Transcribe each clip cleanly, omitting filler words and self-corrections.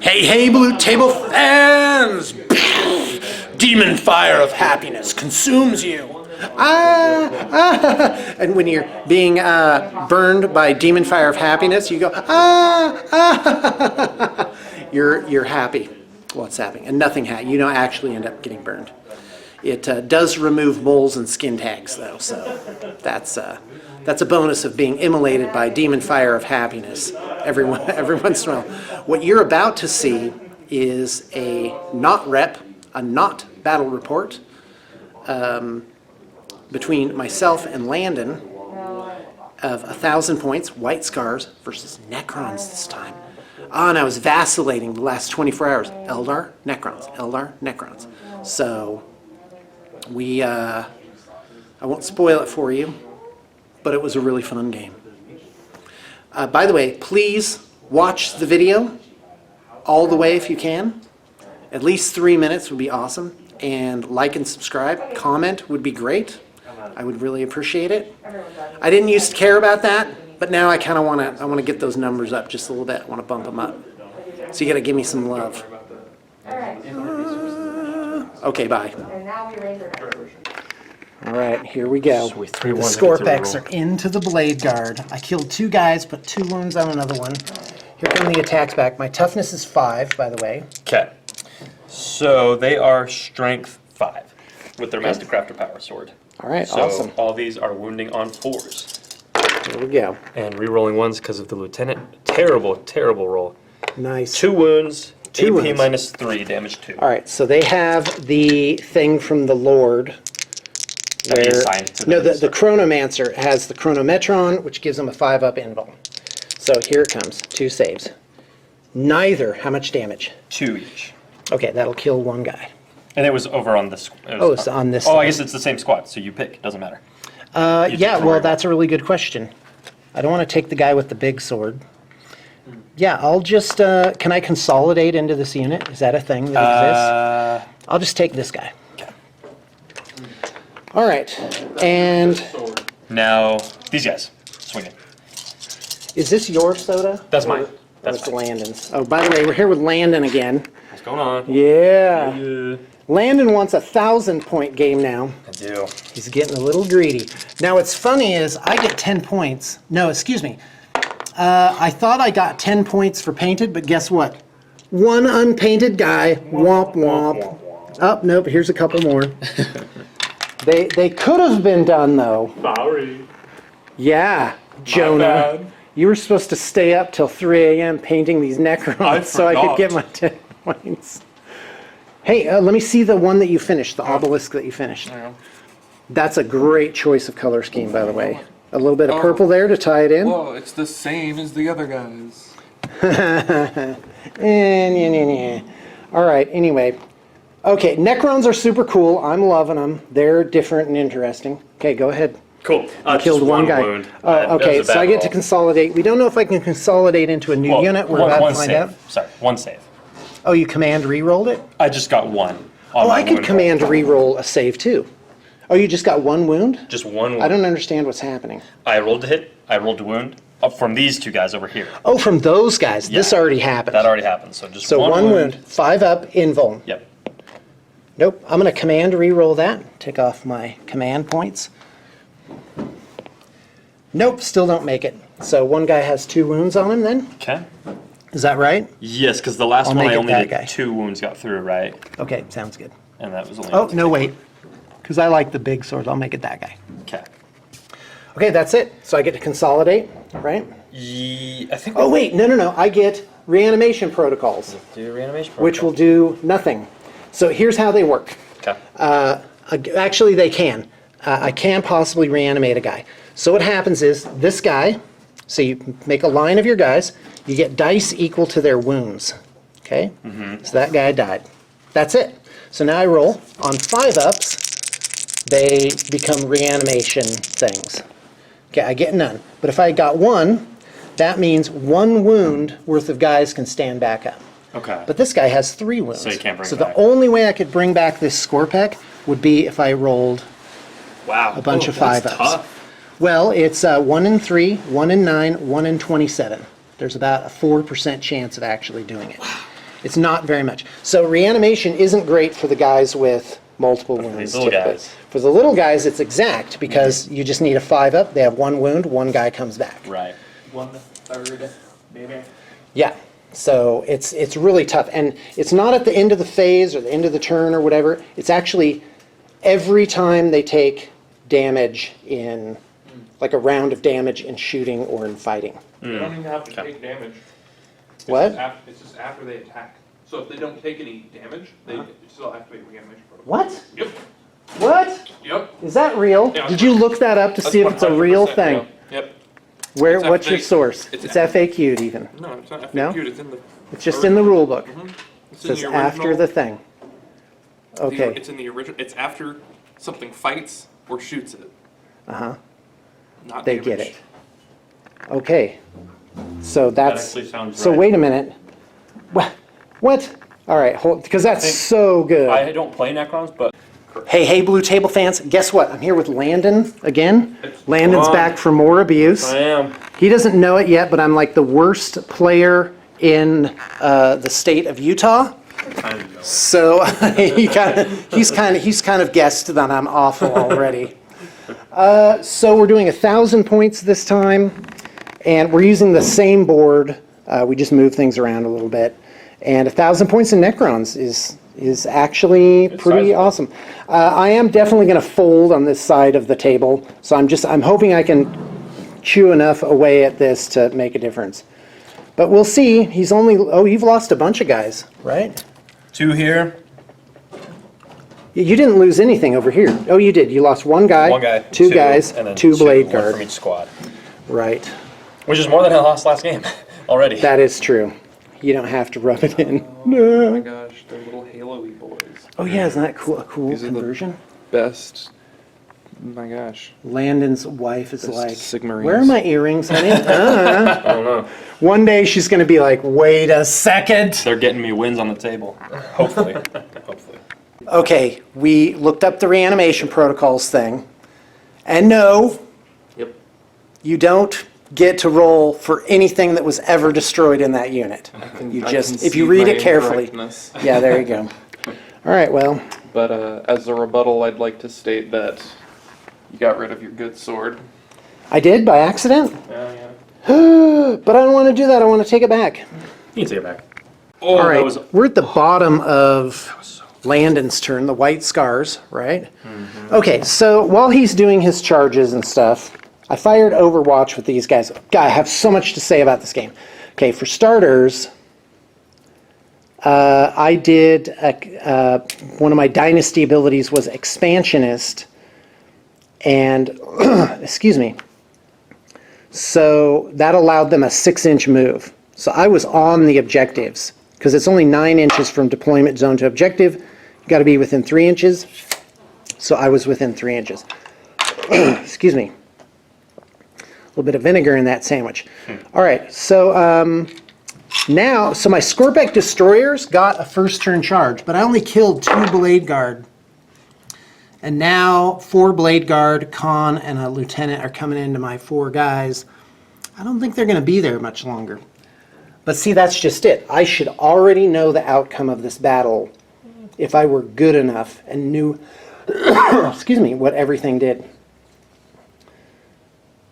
Hey, hey, Blue Table fans! Demon fire of happiness consumes you. And when you're being burned by demon fire of happiness, you go, You're happy. What's happening? And nothing you don't actually end up getting burned. It does remove moles and skin tags, though, so that's a bonus of being immolated by demon fire of happiness every once in a while. What you're about to see is a notrep, a not battle report between myself and Landon of 1,000 points, White Scars versus Necrons this time. And I was vacillating the last 24 hours. Eldar, Necrons, Eldar, Necrons. So I won't spoil it for you, but it was a really fun game. By the way, please watch the video all the way if you can. At least 3 minutes would be awesome. And like and subscribe, comment would be great. I would really appreciate it. I didn't used to care about that, but now I kind of want to get those numbers up just a little bit. I want to bump them up. So you got to give me some love. Okay, bye. All right, here we go. The Scorpex are into the Blade Guard. I killed 2 guys, put 2 wounds on another one. Here come the attacks back. My toughness is 5, by the way. Okay. So they are strength 5 with their Master Crafter Power Sword. All right, so awesome. All these are wounding on 4s. Here we go. And re-rolling 1s because of the Lieutenant. Terrible, terrible roll. Nice. 2 wounds, 2 AP wounds. minus 3, damage 2. All right, so they have the thing from the Lord. That he assigned to No, them, the Chronomancer has the Chronometron, which gives them a 5-up invul. So here it comes, 2 saves. Neither, how much damage? 2 each. Okay, that'll kill 1 guy. And it was over on this. It's on this Oh, side. I guess it's the same squad, so you pick. Doesn't matter. Yeah, well, that's a really good question. I don't want to take the guy with the big sword. Yeah, I'll just, can I consolidate into this unit? Is that a thing that exists? I'll just take this guy. Okay. All right, and Now, these guys, swinging. is this your soda? That's mine. That's That's mine. Landon's. Oh, by the way, we're here with Landon again. What's going on? Yeah. Yeah. Landon wants a 1,000-point game now. I do. He's getting a little greedy. Now, what's funny is I get 10 points. No, excuse me. I thought I got 10 points for painted, but guess what? 1 unpainted guy. Womp womp. Oh, nope. Here's a couple more. They could have been done though. Sorry. Yeah, Jonah. bad. You were supposed to stay up till 3 a.m. painting these Necrons so I could get my 10 points. Hey, let me see the one that you finished, the obelisk that you finished. That's a great choice of color scheme, by the way. A little bit of purple there to tie it in. Well, it's the same as the other guys. All right, anyway. Okay, Necrons are super cool. I'm loving them. They're different and interesting. Okay, go ahead. Cool. Killed just 1 guy. Wound. Okay, That was a so I bad get to roll. consolidate. We don't know if I can consolidate into a new Well, unit. We're one- about one to find save. out. Sorry, 1 save. Oh, you command re-rolled it? I just got 1. Oh, I could command re-roll a save too. Oh, you just got 1 wound? Just 1 wound. I don't understand what's happening. I rolled to hit. I rolled to wound. Up from these 2 guys over here. Oh, from those guys. This Yeah. already happened. That already happened. So just So 1 wound, 5 up, invuln. Yep. Nope, I'm going to command re-roll that. Take off my command points. Nope, still don't make it. So 1 guy has 2 wounds on him then? Okay. Is that right? Yes, because the last I'll one make I it only that did guy. 2 wounds got through, right? Okay, sounds good. And that was only. Oh, no, wait. Because I like the big swords. I'll make it that guy. Okay. Okay, that's it. So I get to consolidate, right? I think. Oh, wait, no. I get reanimation protocols, Do reanimation. which will do nothing. So here's how they work. Okay. Actually, they can. I can possibly reanimate a guy. So what happens is this guy, so you make a line of your guys, you get dice equal to their wounds. Okay? So that guy died. That's it. So now I roll. On 5-ups, they become reanimation things. Okay, I get none. But if I got 1, that means 1 wound worth of guys can stand back up. Okay. But this guy has 3 wounds. So you can't bring So it the back. only way I could bring back this Scorpec would be if I rolled Wow. a bunch of that's 5-ups. tough. Well, it's 1 in 3, 1 in 9, 1 in 27. There's about a 4% chance of actually doing it. It's not very much. So reanimation isn't great for the guys with multiple wounds. these little typically. guys. For the little guys, it's exact because you just need a 5 up. They have 1 wound, 1 guy comes back. Right. 1/3, maybe. Yeah. So it's really tough, and it's not at the end of the phase or the end of the turn or whatever. It's actually every time they take damage in, like a round of damage in shooting or in fighting. They don't even have to take damage. It's What? It's just after they attack. So if they don't take any damage, they still activate reanimation protocol. What? Yep. What? Yep. Is that real? Yeah. Did you look that up to see if it's a real 100% thing? real. Yep. Where? It's What's your FAQ. source? It's It's FAQ'd even. No, it's not No? FAQ. It's in the. It's just in the rule book. It's It in says the after original- the thing. Okay. It's in the original. It's after something fights or shoots it. Uh-huh. Not They damage. get it. Okay. So that's. actually sounds So right. wait a minute. What? What? All right, hold, because that's think- so good. I don't play Necrons, but Hey, Blue Table fans, guess what? I'm here with Landon again. Landon's on. back for more abuse. I am. He doesn't know it yet, but I'm like the worst player in the state of Utah. Kind of know. So he's kind of guessed that I'm awful already. So we're doing 1,000 points this time, and we're using the same board. We just move things around a little bit, and 1,000 points in Necrons is actually pretty sizable. awesome. I am definitely going to fold on this side of the table, so I'm hoping I can chew enough away at this to make a difference. But we'll see. You've lost a bunch of guys, right? 2 here. You didn't lose anything over here. Oh, you did. You lost 1 guy, 1 guy. 2 guys, and then 2 blade one guard. from each squad. Right. Which is more than I lost last game already. That is true. You don't have to rub it in. Oh my gosh, they're little Halo-y boys. Oh yeah, isn't that cool? A cool These are the- conversion? Best. Oh my gosh. Landon's wife is Best like, Sigmarines. "Where are my earrings, honey?" I don't know. One day she's going to be like, "Wait a second." They're getting me wins on the table. Hopefully. Hopefully. Okay, we looked up the reanimation protocols thing, and no, Yep. you don't get to roll for anything that was ever destroyed in that unit. You just, if you read it carefully. Yeah, there you go. All right, well, But as a rebuttal, I'd like to state that you got rid of your good sword. I did by accident, Yeah. but I don't want to do that. I want to take it back. You can take it back. Oh, All right, that was. we're at the bottom of Landon's turn, the white scars, right? Okay, so while he's doing his charges and stuff, I fired Overwatch with these guys. God, I have so much to say about this game. Okay, for starters, I did, one of my dynasty abilities was Expansionist, and, excuse me, so that allowed them a 6-inch move. So I was on the objectives, because it's only 9 inches from deployment zone to objective. You got to be within 3 inches. So I was within 3 inches. Excuse me. A little bit of vinegar in that sandwich. All right, so now, so my Scorpec destroyers got a first turn charge, but I only killed 2 blade guard. And now 4 blade guard, Khan, and a lieutenant are coming into my 4 guys. I don't think they're going to be there much longer. But see, that's just it. I should already know the outcome of this battle if I were good enough and knew, excuse me, what everything did.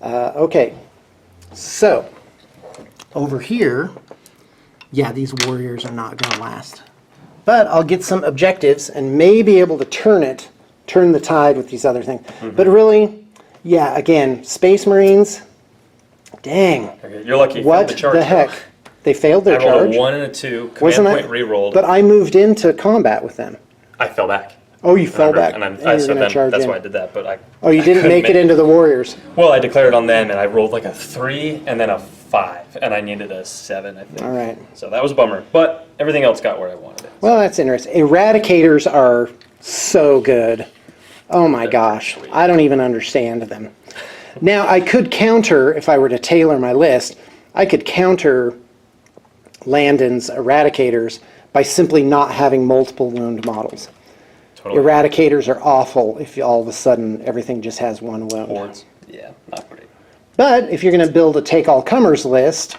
Okay, so over here, yeah, these warriors are not going to last. But I'll get some objectives and may be able to turn the tide with these other things. But really, yeah, again, Space Marines, dang. Okay, you're lucky. You What failed the charge. the heck? They failed their I rolled charge? a 1 and a 2. Command Wasn't point I? re-rolled. But I moved into combat with them. I fell back. Oh, you fell back. And you're so gonna then charge that's in. why I did that. But I. Oh, you I didn't couldn't make it into the Warriors. Well, I declared on them, and I rolled like a 3 and then a 5, and I needed a 7, I think. All right. So that was a bummer, but everything else got where I wanted it. Well, that's interesting. Eradicators are so good. Oh my gosh. I don't even understand them. Now, I could counter, if I were to tailor my list, I could counter Landon's Eradicators by simply not having multiple wound models. Totally. Eradicators are awful if all of a sudden everything just has 1 wound. Hordes. Yeah, not great. But if you're going to build a take-all-comers list,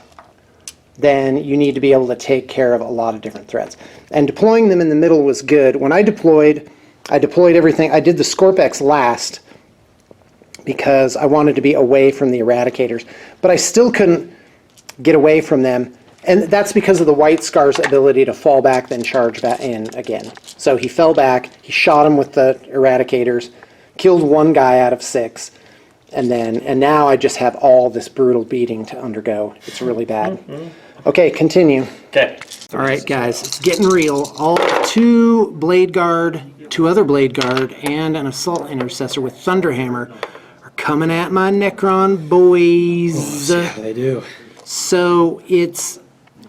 then you need to be able to take care of a lot of different threats. And deploying them in the middle was good. When I deployed everything. I did the Scorpex last because I wanted to be away from the Eradicators, but I still couldn't get away from them. And that's because of the White Scar's ability to fall back, then charge back in again. So he fell back, he shot him with the Eradicators, killed one guy out of 6, and now I just have all this brutal beating to undergo. It's really bad. Okay, continue. Okay. All right, guys, it's getting real. All 2 Blade Guard, 2 other Blade Guard, and an Assault Intercessor with Thunderhammer are coming at my Necron boys. Yeah, they do. So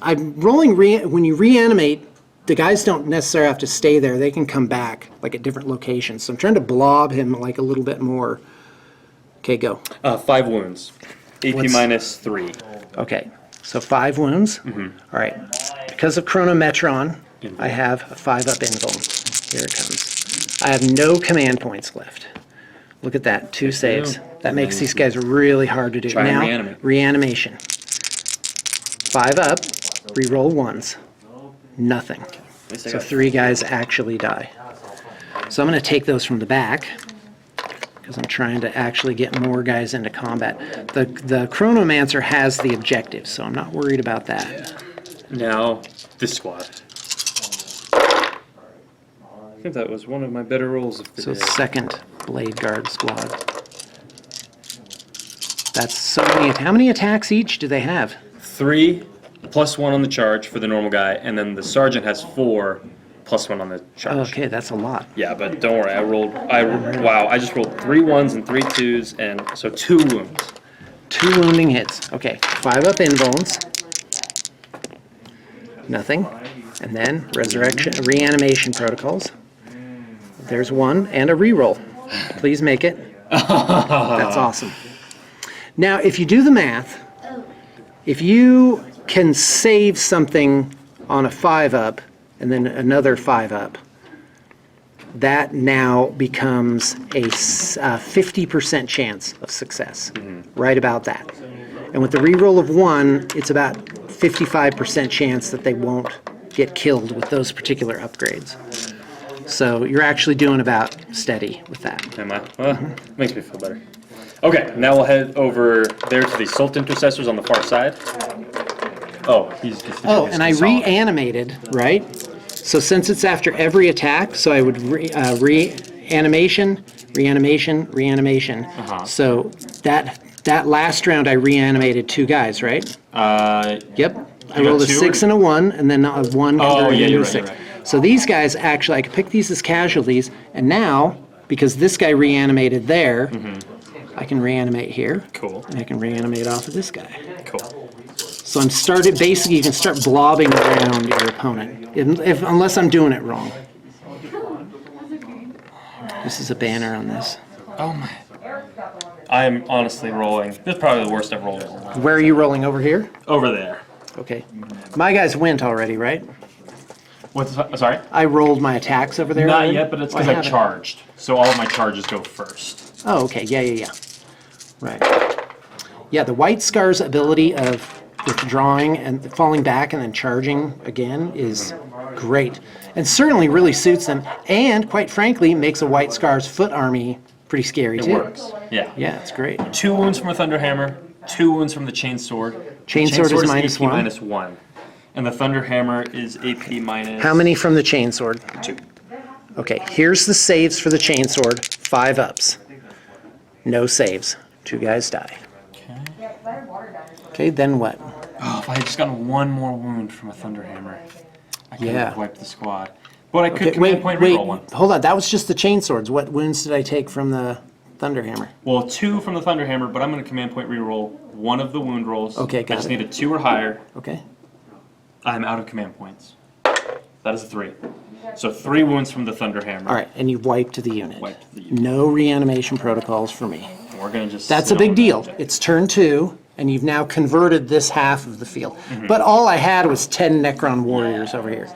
I'm rolling, when you reanimate, the guys don't necessarily have to stay there. They can come back, like at different locations. So I'm trying to blob him like a little bit more. Okay, go. 5 wounds. AP What's- minus 3. Okay, so 5 wounds. All right. Because of Chronometron, I have a 5-up invuln. Here it comes. I have no command points left. Look at that, 2 saves. That makes these guys really hard to do. Try and Now, reanimate. reanimation. 5 up, reroll 1s. Nothing. So 3 guys actually die. So I'm going to take those from the back, because I'm trying to actually get more guys into combat. The Chronomancer has the objective, so I'm not worried about that. Now, this squad. I think that was one of my better rolls of the So day. second Blade Guard squad. That's so many. How many attacks each do they have? 3 plus 1 on the charge for the normal guy, and then the sergeant has 4 plus 1 on the charge. Okay, that's a lot. Yeah, but don't worry. I just rolled 3 1s and 3 2s, and so 2 wounds. 2 wounding hits. Okay, 5-up invulns. Nothing. And then reanimation protocols. There's 1 and a reroll. Please make it. That's awesome. Now, if you do the math, if you can save something on a 5-up and then another 5-up, that now becomes a 50% chance of success. Right about that. And with the reroll of 1, it's about 55% chance that they won't get killed with those particular upgrades. So you're actually doing about steady with that. Am I? Well, makes me feel better. Okay, now we'll head over there to the Assault Intercessors on the far side. Oh, he's Oh, and I reanimated, right? So since it's after every attack, so I would reanimation. So that last round I reanimated 2 guys, right? Yep. I got rolled a 2 6 or- and a 1, and then a 1 Oh, converted yeah, into you're a right, 6. you're right. So these guys actually, I could pick these as casualties, and now, because this guy reanimated there, I can reanimate here. Cool. And I can reanimate off of this guy. Cool. So basically you can start blobbing around your opponent, unless I'm doing it wrong. This is a banner on this. Oh my. I am honestly rolling. This is probably the worst I've rolled. Where are you rolling, over here? Over there. Okay. My guys went already, right? Sorry? I rolled my attacks over there Not already? yet, but it's Oh, because I haven't. charged. So all of my charges go first. Oh, okay. Yeah. Right. Yeah, the White Scar's ability of withdrawing and falling back and then charging again is great. And certainly really suits them. And quite frankly, makes a White Scar's foot army pretty scary too. It works. Yeah. Yeah, it's great. 2 wounds from a Thunderhammer, 2 wounds from the Chainsword. Chainsword is AP -1. -1. And the Thunderhammer is AP minus... How many from the Chainsword? 2. Okay, here's the saves for the Chainsword. 5 ups. No saves. 2 guys die. Okay, then what? Oh, if I had just gotten 1 more wound from a Thunderhammer, I could Yeah. have wiped the squad. But I could Okay, command point wait, reroll 1. hold on. That was just the Chainswords. What wounds did I take from the Thunderhammer? Well, 2 from the Thunderhammer, but I'm going to command point reroll 1 of the wound rolls. Okay, I got just it. need a 2 or higher. Okay. I'm out of command points. That is a 3. So 3 wounds from the Thunderhammer. All right, and you've wiped the unit. Wiped the unit. No reanimation protocols for me. We're going to just... That's a sit big on deal. that. It's turn 2, and you've now converted this half of the field. But all I had was 10 Necron warriors over here.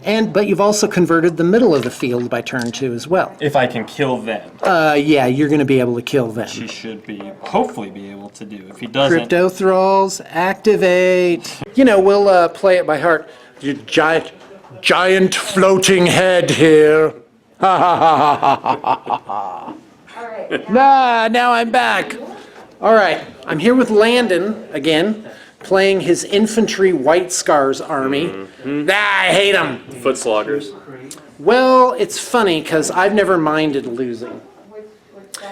But you've also converted the middle of the field by turn 2 as well. If I can kill them, Yeah, you're going to be able to kill them. he should hopefully be able to do. If he doesn't, Crypto thralls, activate. You know, we'll play it by heart. You giant floating head here. Ha ha ha ha ha ha ha. All right. Nah, now I'm back. All right, I'm here with Landon again, playing his infantry White Scars army. I hate him. foot sloggers. Well, it's funny because I've never minded losing.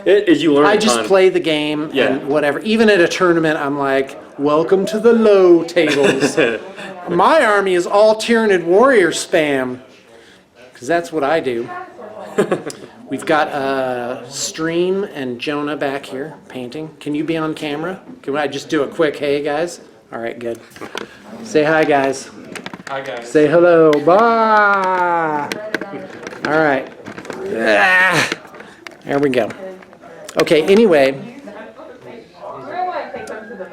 You learn I a just ton. play the game Yeah. and whatever. Even at a tournament, I'm like, welcome to the low tables. My army is all Tyranid warrior spam, because that's what I do. We've got Stream and Jonah back here painting. Can you be on camera? Can I just do a quick hey, guys? All right, good. Say hi, guys. Hi guys. Say hello. Bye. All right. Ah, there we go. Okay, anyway.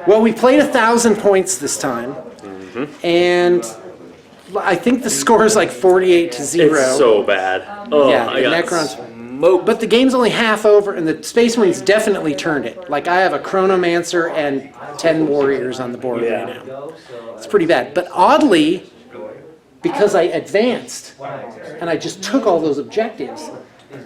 Well, we played 1,000 points this time. And I think the score is like 48-0. It's so bad. Oh, Yeah, I the got Necrons. smoked. But the game's only half over, and the Space Marines definitely turned it. Like, I have a Chronomancer and 10 Warriors on the board right now. It's pretty bad. But oddly, because I advanced, and I just took all those objectives,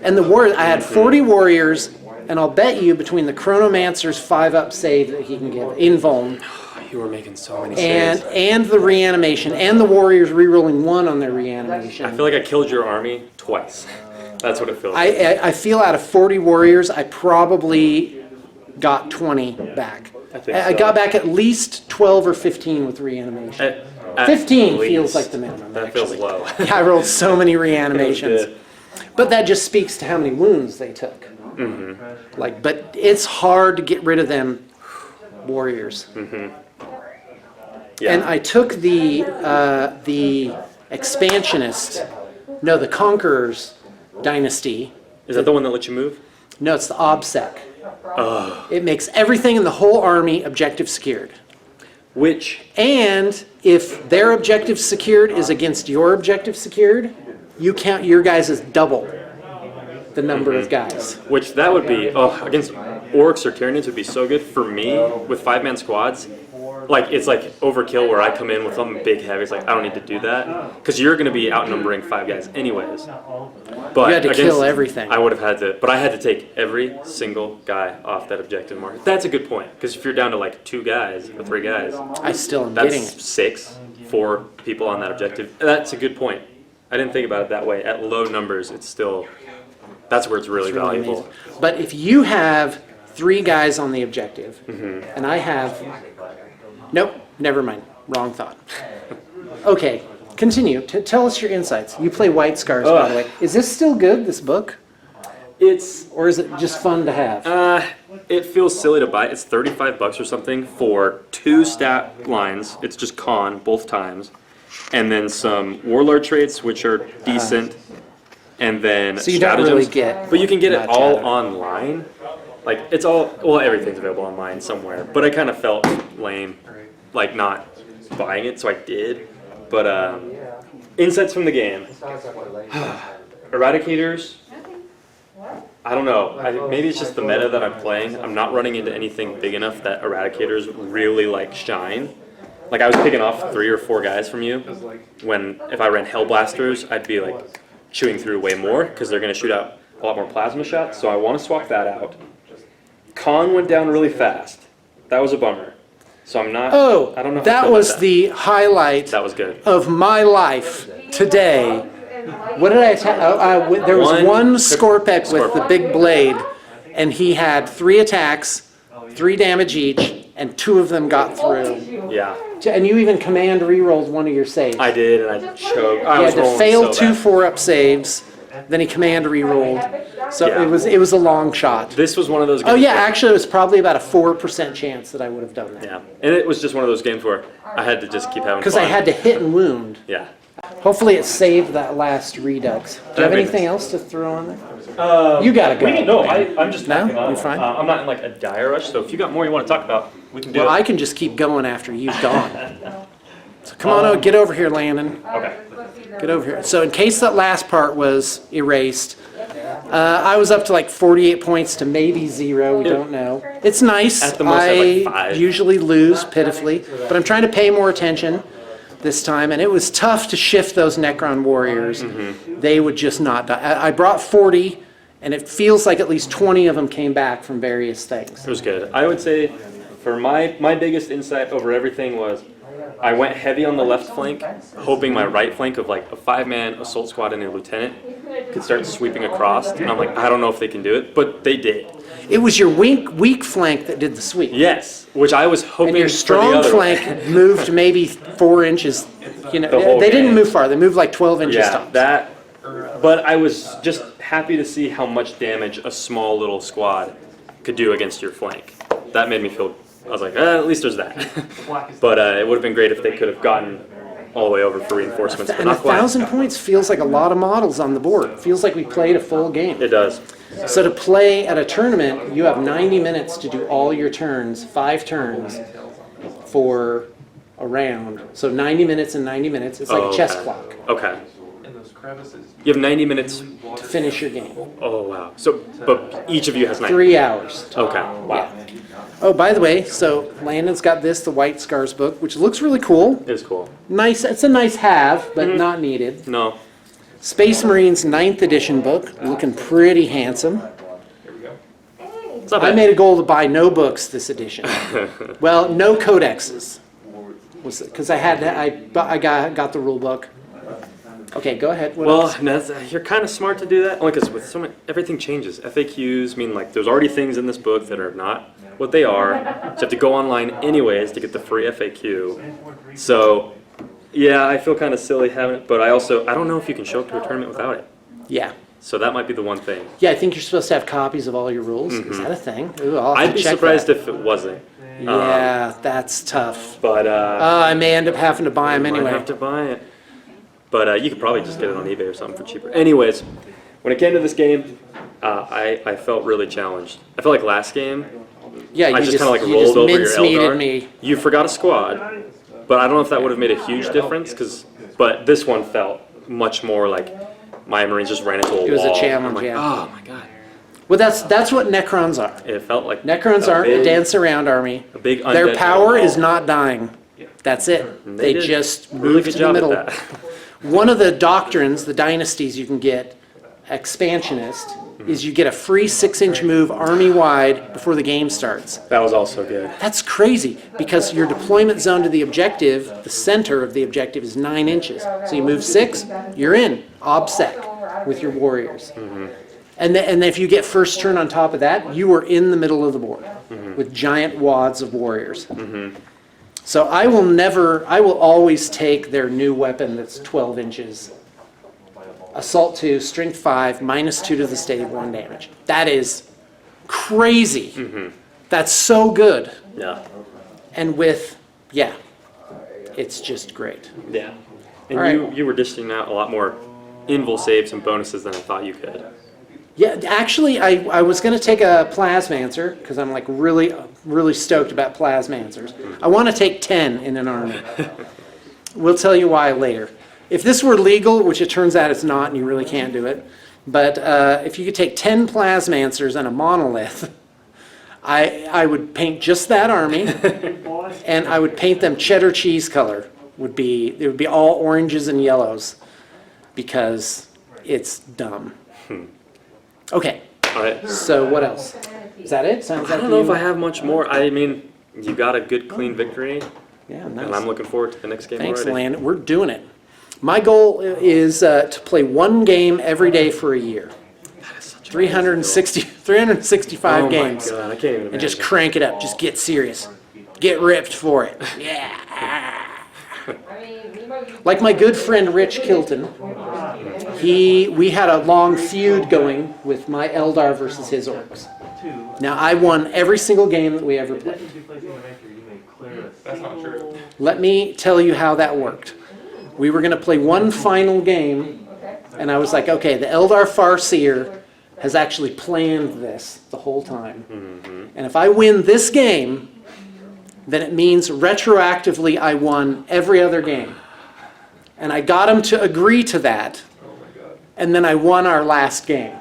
and the Warriors, I had 40 Warriors, and I'll bet you between the Chronomancer's 5-up save that he can give, invuln, You were making so many and saves. the reanimation, and the Warriors rerolling 1 on their reanimation. I feel like I killed your army twice. That's what it feels like. I feel out of 40 warriors, I probably got 20 back. I so. got back at least 12 or 15 with reanimation. At 15 least. feels like the minimum, That actually. feels low. Yeah, I rolled so many reanimations. Good. But that just speaks to how many wounds they took. Like, but it's hard to get rid of them warriors. Yeah. And I took the expansionist, no, the Conqueror's dynasty. Is that the one that lets you move? No, it's the OBSEC. It makes everything in the whole army objective secured. Which, And if their objective secured is against your objective secured, you count your guys as double the number of guys. that would be, against orcs or Tyranids would be so good for me with 5-man squads. Like, it's like overkill where I come in with something big heavy. It's like, I don't need to do that. Because you're going to be outnumbering 5 guys anyways. But You had to kill everything. I would have had to, but I had to take every single guy off that objective mark. That's a good point. Because if you're down to like 2 guys or 3 guys, I still am getting that's it. 4 people on that objective. That's a good point. I didn't think about it that way. At low numbers, it's still, that's where it's really It's really valuable. amazing. But if you have 3 guys on the objective, and I have, nope, never mind, wrong thought. Okay, continue. Tell us your insights. You play White Scars, by the way. Is this still good, this book? It's, Or is it just fun to have? it feels silly to buy. It's $35 or something for 2 stat lines. It's just con both times. And then some warlord traits, which are decent. And then So you don't really stratagems. get But you can get it much all out of it. online. Like, it's all, well, everything's available online somewhere. But I kind of felt lame, like, not buying it, so I did. But, insights from the game. Eradicators. I don't know. Maybe it's just the meta that I'm playing. I'm not running into anything big enough that Eradicators really, like, shine. Like, I was picking off 3 or 4 guys from you, when if I ran Hellblasters, I'd be, like, chewing through way more, because they're going to shoot out a lot more plasma shots, so I want to swap that out. Con went down really fast. That was a bummer. So I'm not, I don't know how to that feel was about the highlight That was good. of my life today. What did I attack? There was one Scorpec with the big blade, and he had 3 attacks, 3 damage each, and 2 of them got through. Yeah, And you even command re-rolled one of your saves. I did, and I choked. I He was had to rolling fail so 2 bad. 4-up saves, then he command re-rolled. So Yeah. it was a long shot. This was one of those games Oh yeah, where- actually it was probably about a 4% chance that I would have done that. Yeah, and it was just one of those games where I had to just keep having fun. Because I had to hit and wound. Yeah. Hopefully it saved that last redux. Do you have That'd be anything nice. else to throw on there? You gotta go. I'm just No? packing up. You're fine? I'm not in like a dire rush, so if you got more you want to talk about, we can do Well, it. I can just keep going after you've gone. So come on, get over here, Landon. Okay. Get over here. So in case that last part was erased, I was up to like 48 points to maybe 0. We don't know. It's nice. At the most, I had like 5. Usually lose pitifully, but I'm trying to pay more attention this time. And it was tough to shift those Necron warriors. They would just not die. I brought 40, and it feels like at least 20 of them came back from various things. It was good. I would say for my biggest insight over everything was I went heavy on the left flank, hoping my right flank of like a 5-man assault squad and a lieutenant could start sweeping across. And I'm like, I don't know if they can do it, but they did. It was your weak flank that did the sweep. Yes, which I was hoping And your for the strong other flank way. moved maybe 4 inches. You know, The whole they didn't game. move far. They moved like 12 inches Yeah, tops. that. But I was just happy to see how much damage a small little squad could do against your flank. That made me feel. I was like, at least there's that. But it would have been great if they could have gotten all the way over for reinforcements. But And not quite. 1,000 points feels like a lot of models on the board. Feels like we played a full game. It does. So to play at a tournament, you have 90 minutes to do all your turns, 5 turns for a round. So 90 minutes and 90 minutes. It's like Oh, a chess okay. clock Okay. You have 90 minutes. to finish your game. Oh wow. So, but each of you has 90. 3 hours. Okay. Wow. Oh, by the way, so Landon's got this, the White Scars book, which looks really cool. It was cool. Nice. It's a nice have, but not needed. No. Space Marines 9th edition book, looking pretty handsome. It's not I bad. made a goal to buy no books this edition. Well, no codexes, because I got the rule book. Okay, go ahead. What Well, else? that's, you're kind of smart to do that, only because with so many, everything changes. FAQs mean like there's already things in this book that are not what they are. So you have to go online anyways to get the free FAQ. So, yeah, I feel kind of silly having it, but I don't know if you can show up to a tournament without it. Yeah. So that might be the one thing. Yeah, I think you're supposed to have copies of all your rules. Is that a thing? Ooh, I'll have I'd to be check surprised that. if it wasn't. Yeah, that's tough. But I may end up having to buy them might anyway. have to buy it. But you could probably just get it on eBay or something for cheaper. Anyways, when it came to this game, I felt really challenged. I felt like last game, Yeah, I you just kind of like you rolled just over your mincemeated Eldar. me. You forgot a squad, but I don't know if that would have made a huge difference. But this one felt much more like my Marines just ran into a wall. It was a I'm challenge, like, yeah. oh my god. Well, that's what Necrons are. It felt like Necrons aren't a dance around army. a big Their undead power wall. is not dying. That's it. And They did just a really move good to the job middle. at that. One of the doctrines, the dynasties you can get, expansionist, is you get a free 6-inch move army-wide before the game starts. That was also good. That's crazy, because your deployment zone to the objective, the center of the objective, is 9 inches. So you move 6, you're in, OBSEC, with your warriors. And then if you get first turn on top of that, you are in the middle of the board with giant wads of warriors. So I will always take their new weapon that's 12 inches. Assault 2, Strength 5, -2 to the save 1 damage. That is crazy. That's so good. Yeah. And it's just great. Yeah. And All right. you were dishing out a lot more invul saves and bonuses than I thought you could. Yeah, actually, I was going to take a Plasmancer, because I'm like really stoked about Plasmancers. I want to take 10 in an army. We'll tell you why later. If this were legal, which it turns out it's not and you really can't do it, but if you could take 10 Plasmancers and a monolith, I would paint just that army, and I would paint them cheddar cheese color. It would be all oranges and yellows, because it's dumb. Okay, All right. so what else? Is that it? Sounds I like don't know if you- I have much more. I mean, you got a good, clean victory, Yeah, and I'm nice. looking forward to the next game Thanks, already. Landon. We're doing it. My goal is to play 1 game every day for a year. 365 games. Oh my god, I can't even imagine. And just crank it up. Just get serious. Get ripped for it. Yeah. Like my good friend Rich Kilton, we had a long feud going with my Eldar versus his orcs. Now I won every single game that we ever played. That's not true. Let me tell you how that worked. We were going to play one final game, and I was like, okay, the Eldar Farseer has actually planned this the whole time. And if I win this game, then it means retroactively I won every other game. And I got him to agree to that, and then I won our last game.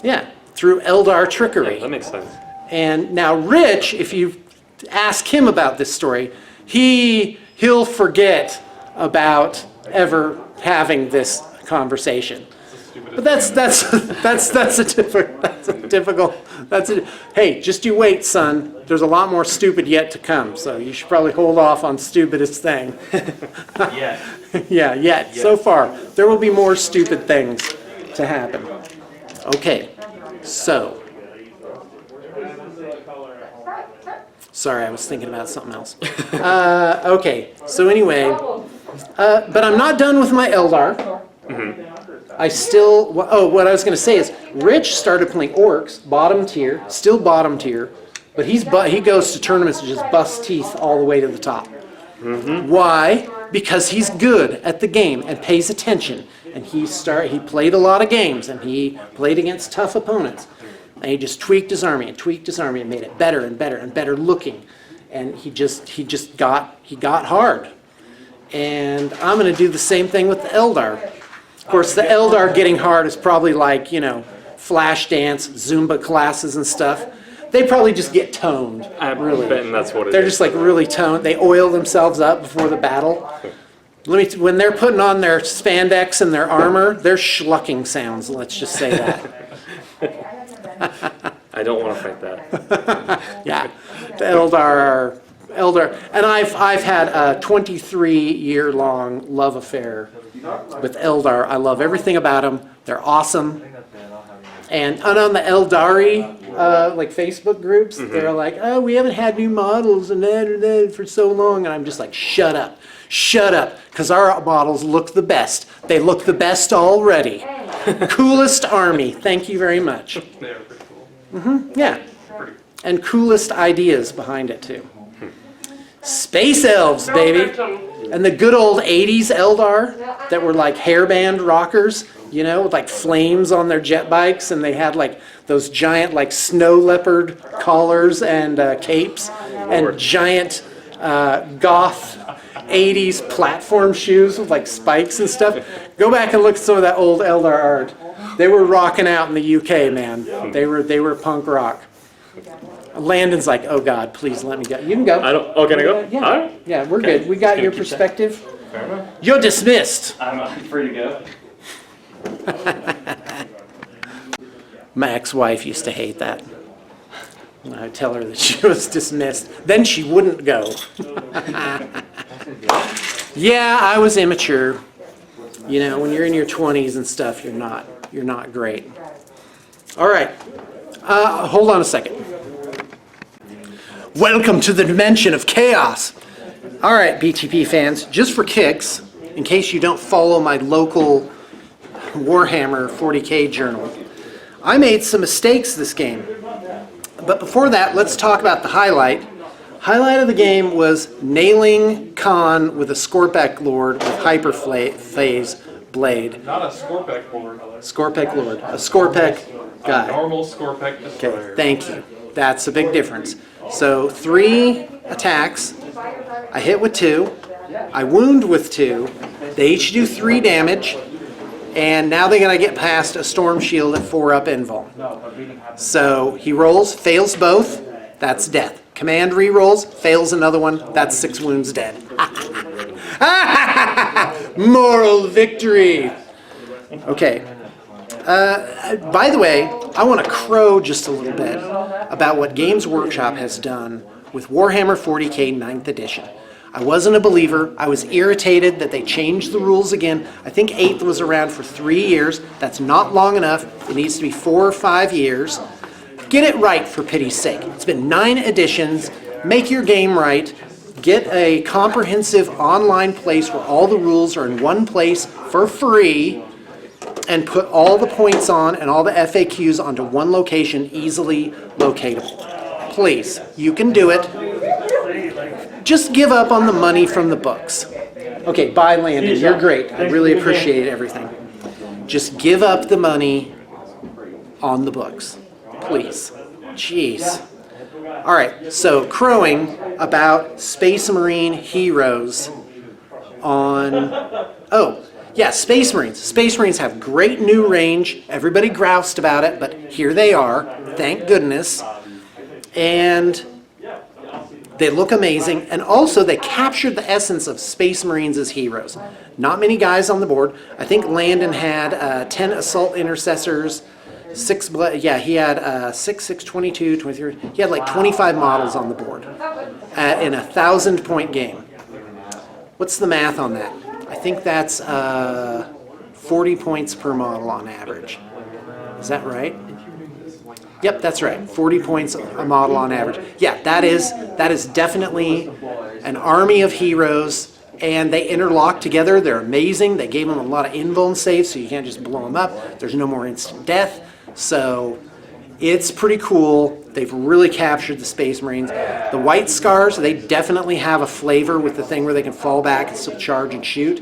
Yeah, through Eldar trickery. That makes sense. And now Rich, if you ask him about this story, he'll forget about ever having this conversation. But hey, just you wait, son. There's a lot more stupid yet to come, so you should probably hold off on stupidest thing. Yeah, yet. So far. There will be more stupid things to happen. Okay, so. Sorry, I was thinking about something else. Okay, so anyway, but I'm not done with my Eldar. I still, what I was going to say is, Rich started playing Orcs, bottom tier, still bottom tier, but he goes to tournaments and just busts teeth all the way to the top. Why? Because he's good at the game and pays attention, and he played a lot of games, and he played against tough opponents, and he just tweaked his army and made it better and better and better looking, and he got hard. And I'm going to do the same thing with the Eldar. Of course, the Eldar getting hard is probably like, flash dance, Zumba classes and stuff. They probably just get toned, really. I'm betting that's what it They're is. just like really toned. They oil themselves up before the battle. When they're putting on their spandex and their armor, they're schlucking sounds, let's just say that. I don't want to fight that. Yeah, the Eldar, and I've had a 23-year-long love affair with Eldar. I love everything about them. They're awesome. And on the Eldari, like Facebook groups, they're like, oh, we haven't had new models and that for so long. And I'm just like, shut up, because our models look the best. They look the best already. Coolest army. Thank you very much. They're pretty cool. Yeah. And coolest ideas behind it, too. Space elves, baby. And the good old 80s Eldar that were like hairband rockers, with like flames on their jet bikes, and they had like those giant like snow leopard collars and capes and giant goth 80s platform shoes with like spikes and stuff. Go back and look at some of that old Eldar art. They were rocking out in the UK, man. They were punk rock. Landon's like, oh God, please let me go. You can go. Can I go? Yeah, All right. yeah, we're good. We got your perspective. Fair enough. You're dismissed. I'm free to go. My ex-wife used to hate that. When I would tell her that she was dismissed, then she wouldn't go. Yeah, I was immature. When you're in your 20s and stuff, you're not great. All right, hold on a second. Welcome to the dimension of chaos. All right, BTP fans, just for kicks, in case you don't follow my local Warhammer 40K journal, I made some mistakes this game. But before that, let's talk about the highlight. Highlight of the game was nailing Khan with a Skorpek Lord with Hyperphase Blade. Not a Skorpek Lord. Skorpek Lord, a Skorpek guy. Normal Skorpek destroyer. Okay, thank you. That's a big difference. So 3 attacks, I hit with 2, I wound with 2, they each do 3 damage, and now they're going to get past a Storm Shield at 4 up invul. So he rolls, fails both, that's death. Command re-rolls, fails another one, that's 6 wounds dead. Moral victory! Okay. By the way, I want to crow just a little bit about what Games Workshop has done with Warhammer 40K 9th edition. I wasn't a believer. I was irritated that they changed the rules again. I think 8th was around for 3 years. That's not long enough. It needs to be 4 or 5 years. Get it right, for pity's sake. It's been 9 editions. Make your game right. Get a comprehensive online place where all the rules are in one place for free, and put all the points on and all the FAQs onto one location, easily locatable. Please, you can do it. Just give up on the money from the books. Okay, bye, Landon. You're great. I really appreciate everything. Just give up the money on the books. Please. Jeez. All right, so crowing about Space Marine heroes on, oh, yeah, Space Marines. Space Marines have great new range. Everybody groused about it, but here they are, thank goodness. And they look amazing, and also they captured the essence of Space Marines as heroes. Not many guys on the board. I think Landon had 10 assault intercessors, he had 6, 22, 23. He had like 25 models on the board in a 1,000-point game. What's the math on that? I think that's 40 points per model on average. Is that right? Yep, that's right. 40 points a model on average. Yeah, that is definitely an army of heroes, and they interlock together. They're amazing. They gave them a lot of invuln saves, so you can't just blow them up. There's no more instant death. So it's pretty cool. They've really captured the Space Marines. The White Scars, they definitely have a flavor with the thing where they can fall back and still charge and shoot.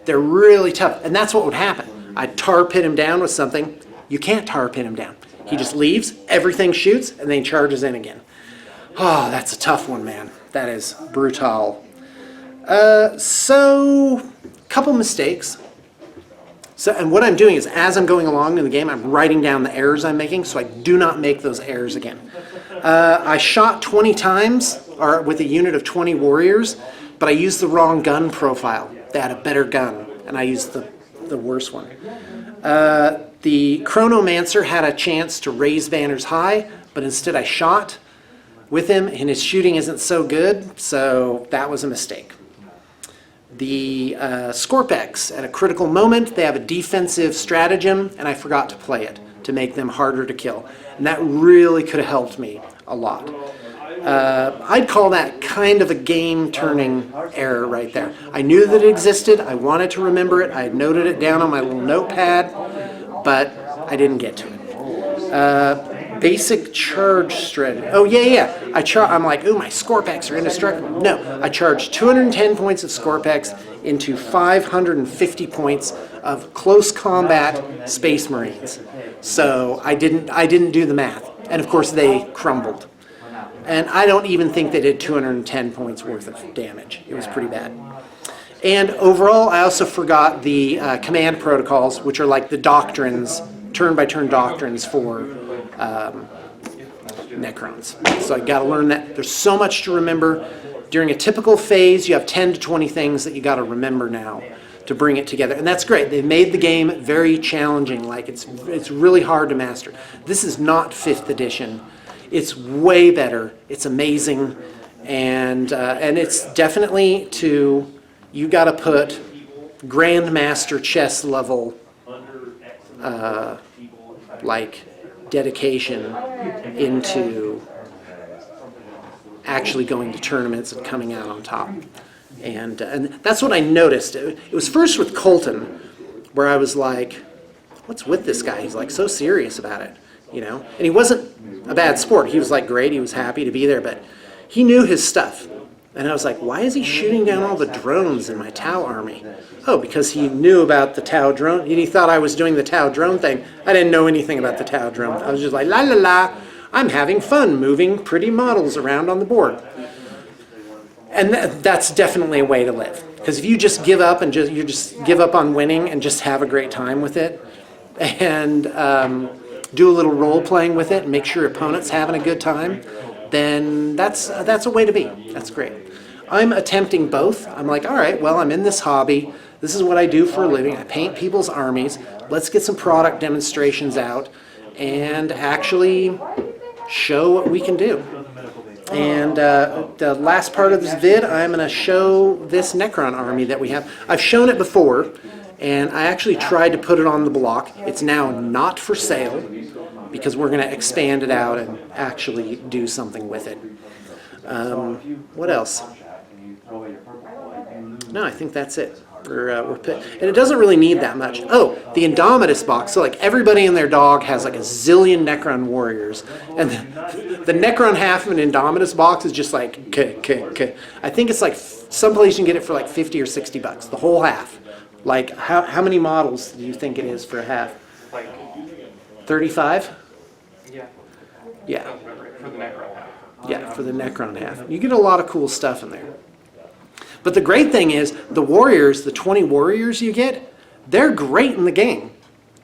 They're really tough, and that's what would happen. I'd tar pit him down with something. You can't tar pit him down. He just leaves, everything shoots, and then he charges in again. Oh, that's a tough one, man. That is brutal. So, couple mistakes. So, and what I'm doing is, as I'm going along in the game, I'm writing down the errors I'm making, so I do not make those errors again. I shot 20 times, or with a unit of 20 warriors, but I used the wrong gun profile. They had a better gun, and I used the worse one. The Chronomancer had a chance to raise banners high, but instead I shot with him, and his shooting isn't so good, so that was a mistake. The Scorpex, at a critical moment, they have a defensive stratagem, and I forgot to play it to make them harder to kill. And that really could have helped me a lot. I'd call that kind of a game-turning error right there. I knew that it existed. I wanted to remember it. I had noted it down on my little notepad, but I didn't get to it. Basic charge strategy. Oh, yeah. I'm like, ooh, my Scorpex are indestructible. No, I charged 210 points of Scorpex into 550 points of close combat Space Marines. So I didn't do the math. And of course they crumbled. And I don't even think they did 210 points worth of damage. It was pretty bad. And overall, I also forgot the command protocols, which are like the doctrines, turn-by-turn doctrines for Necrons. So I got to learn that. There's so much to remember. During a typical phase, you have 10 to 20 things that you got to remember now to bring it together. And that's great. They made the game very challenging. Like it's really hard to master. This is not 5th edition. It's way better. It's amazing. And it's definitely you got to put Grandmaster chess level like dedication into actually going to tournaments and coming out on top. And that's what I noticed. It was first with Colton, where I was like, what's with this guy? He's like so serious about it, you know? And he wasn't a bad sport. He was like great. He was happy to be there, but he knew his stuff. And I was like, why is he shooting down all the drones in my Tau army? Oh, because he knew about the Tau drone. And he thought I was doing the Tau drone thing. I didn't know anything about the Tau drone. I was just like, la la la, I'm having fun moving pretty models around on the board. And that's definitely a way to live. Because if you just give up and you just give up on winning and just have a great time with it, and do a little role playing with it and make sure your opponent's having a good time, then that's a way to be. That's great. I'm attempting both. I'm like, all right, well, I'm in this hobby. This is what I do for a living. I paint people's armies. Let's get some product demonstrations out and actually show what we can do. And the last part of this vid, I'm going to show this Necron army that we have. I've shown it before, and I actually tried to put it on the block. It's now not for sale because we're going to expand it out and actually do something with it. What else? No, I think that's it. And it doesn't really need that much. Oh, the Indomitus box. So like everybody and their dog has like a zillion Necron warriors. And the Necron half of an Indomitus box is just like, I think it's like, someplace you can get it for like 50 or 60 bucks, the whole half. Like how many models do you think it is for a half? Like 35? Yeah. Yeah. For the Necron half. Yeah, for the Necron half. You get a lot of cool stuff in there. But the great thing is, the warriors, the 20 warriors you get, they're great in the game.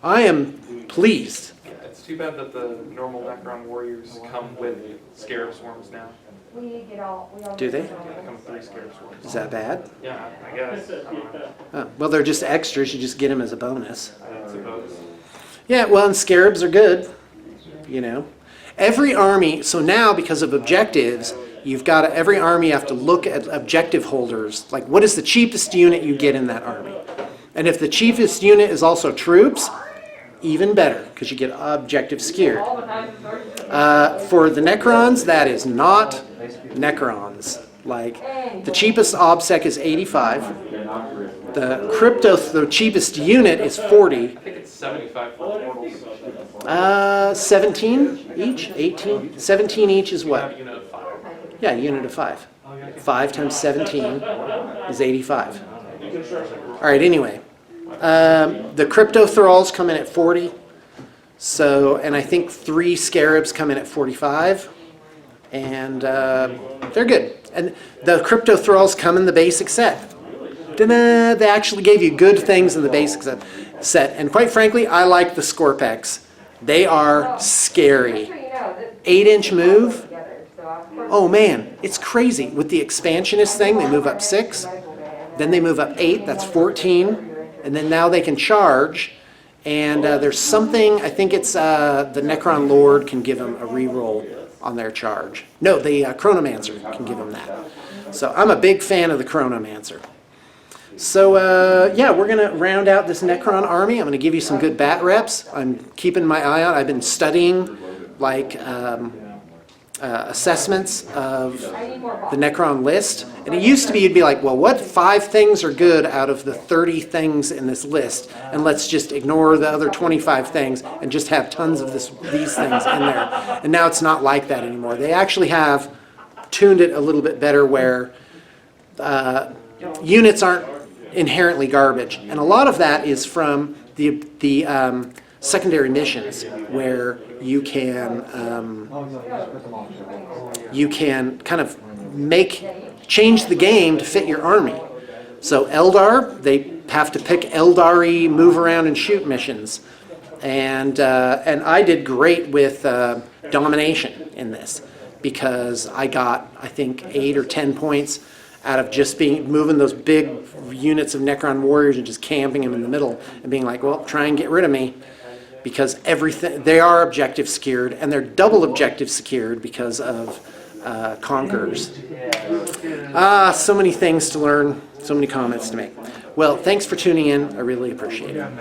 I am pleased. Yeah, it's too bad that the normal Necron warriors come with Scarab Swarms now. Do they? Yeah, they come with 3 Scarab Swarms. Is that bad? Yeah, I guess. I don't know. Oh, well, they're just extras. You just get them as a bonus. I suppose. Yeah, well, and scarabs are good, you know. Every army, so now because of objectives, you've got to, every army you have to look at objective holders. Like, what is the cheapest unit you get in that army? And if the cheapest unit is also troops, even better, because you get objective skewered. For the Necrons, that is not Necrons. Like, the cheapest OBSEC is 85. The cheapest unit is 40. I think it's 75 for mortals. 17 each? 18? 17 each is Have what? a unit of 5. Yeah, a unit of 5. 5 times 17 is 85. All right, anyway. The Crypto Thralls come in at 40. So, and I think 3 Scarabs come in at 45. And they're good. And the Crypto Thralls come in the basic set. Ta-da! They actually gave you good things in the basic set. And quite frankly, I like the Scorpex. They are scary. 8-inch move. Oh man, it's crazy. With the expansionist thing, they move up 6. Then they move up 8. That's 14. And then now they can charge. And there's something, I think it's the Necron Lord can give them a reroll on their charge. No, the Chronomancer can give them that. So I'm a big fan of the Chronomancer. So yeah, we're going to round out this Necron army. I'm going to give you some good bat reps. I'm keeping my eye on. I've been studying like assessments of the Necron list. And it used to be you'd be like, well, what 5 things are good out of the 30 things in this list? And let's just ignore the other 25 things and just have tons of these things in there. And now it's not like that anymore. They actually have tuned it a little bit better where units aren't inherently garbage. And a lot of that is from the secondary missions where you can kind of change the game to fit your army. So Eldar, they have to pick Eldari move around and shoot missions. And I did great with domination in this because I got, I think, 8 or 10 points out of just moving those big units of Necron warriors and just camping them in the middle and being like, well, try and get rid of me. Because they are objective secured, and they're double objective secured because of Conquerors. So many things to learn, so many comments to make. Well, thanks for tuning in. I really appreciate it.